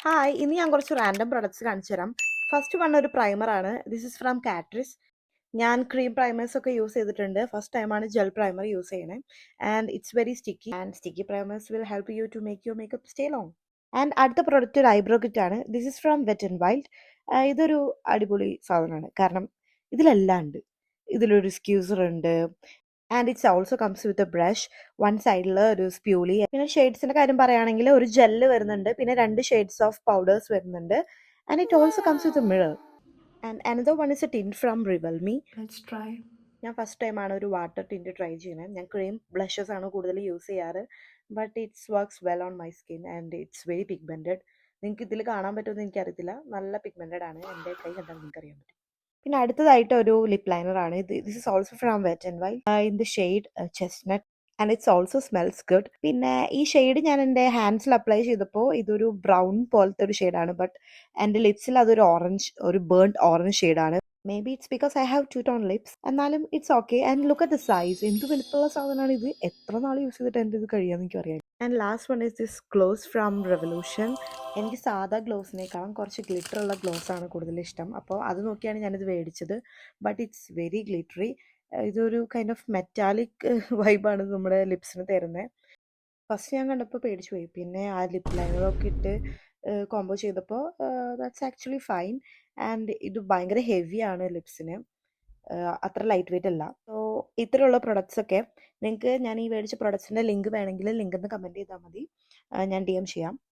Hi, ഇന്ന് ഞാൻ കുറച്ച് റാൻഡം പ്രൊഡക്ട്സ് കാണിച്ചു തരാം. ഫസ്റ്റ് വൺ ഒരു പ്രൈമറാണ്. This is from Catrice. ഞാൻ ക്രീം പ്രൈമേഴ്സ് ഒക്കെ യൂസ് ചെയ്തിട്ടുണ്ട്. ഫസ്റ്റ് ടൈമാണ് ജെൽ പ്രൈമർ യൂസ് ചെയ്യണേ. And it's very sticky. And sticky primers will help you to make your makeup stay long. And അടുത്ത പ്രൊഡക്റ്റ് ഒരു eyebrow kit ആണ്. This is from wet and wild. ഇതൊരു അടിപൊളി സാധനമാണ്. കാരണം ഇതിലെല്ലാം ഉണ്ട്. ഇതിലൊരു സ്ക്യൂസർ ഉണ്ട്. And it's also comes with a brush. One സൈഡിൽ ഒരു സ്പ്യൂലി. പിന്നെ ഷെയ്ഡ്സിന്റെ കാര്യം പറയുകയാണെങ്കിൽ ഒരു ജെല്ല് വരുന്നുണ്ട്. പിന്നെ 2 ഷെയ്ഡ്സ് ഓഫ് പൗഡേഴ്സ് വരുന്നുണ്ട്. And it also comes with a mirror. And another one is a tin from റിവൽമി. Let's try. ഞാൻ ഫസ്റ്റ് ടൈമാണ് ഒരു വാട്ടർ ടിൻറ്റ് ട്രൈ ചെയ്യുന്നത്. ഞാൻ ക്രീം ബ്ലഷസ് ആണ് കൂടുതൽ യൂസ് ചെയ്യാറ്. But it's works well on my skin and it's very pigmented. നിങ്ങൾക്ക് ഇതിൽ കാണാൻ പറ്റുമെന്ന് എനിക്കറിയത്തില്ല. നല്ല പിഗ്മെൻറ്റഡ് ആണ്. എൻ്റെ കൈ കണ്ടാൽ നിങ്ങൾക്ക് അറിയാൻ പറ്റും. പിന്നെ അടുത്തതായിട്ട് ഒരു ലിപ് ലൈനർ ആണ്. This is also from wet and wild in the shade chestnut. And it's also smells good. പിന്നെ ഈ ഷെയ്ഡ് ഞാൻ എൻ്റെ ഹാൻഡ്സിൽ അപ്ലൈ ചെയ്തപ്പോൾ ഇതൊരു ബ്രൗൺ പോലത്തെ ഒരു ഷെയ്ഡാണ്. ബട്ട് എൻ്റെ ലിപ്സിൽ അതൊരു ഓറഞ്ച്, ഒരു ബേൺഡ് ഓറഞ്ച് ഷെയ്ഡാണ്. Maybe it's because I have two tone lips. എന്നാലും it's okay. And look at the size. എന്ത് വലിപ്പമുള്ള സാധനമാണ് ഇത്. എത്ര നാൾ യൂസ് ചെയ്തിട്ട് എൻ്റെ ഇത് കഴിയാമെന്ന് എനിക്ക് അറിയാം. And last one is this gloss from Revolution. എനിക്ക് സാധാ ഗ്ലോസിനേക്കാളും കുറച്ച് ഗ്ലിറ്റർ ഉള്ള ഗ്ലോസ് ആണ് കൂടുതൽ ഇഷ്ടം. അപ്പോൾ അത് നോക്കിയാണ് ഞാനിത് മേടിച്ചത്. But it's very glittery. ഇതൊരു കൈൻഡ് ഓഫ് മെറ്റാലിക് വൈബാണ് നമ്മുടെ ലിപ്സിന് തരുന്നത്. ഫസ്റ്റ് ഞാൻ കണ്ടപ്പോൾ പേടിച്ചു പോയി. പിന്നെ ആ ലിപ് ലൈനറൊക്കെ ഇട്ട് കോംബോ ചെയ്തപ്പോൾ ദാറ്റ്സ് ആക്ച്വലി ഫൈൻ. ആൻഡ് ഇത് ഭയങ്കര ഹെവിയാണ് ലിപ്സിന്. അത്ര ലൈറ്റ് വെയിറ്റ് അല്ല. സോ ഇത്തരമുള്ള പ്രൊഡക്ട്സ് ഒക്കെ നിങ്ങൾക്ക് ഞാൻ ഈ മേടിച്ച പ്രൊഡക്ട്സിൻ്റെ ലിങ്ക് വേണമെങ്കിൽ ലിങ്ക് ഒന്ന് കമൻറ്റ് ചെയ്താൽ മതി. ഞാൻ DM ചെയ്യാം.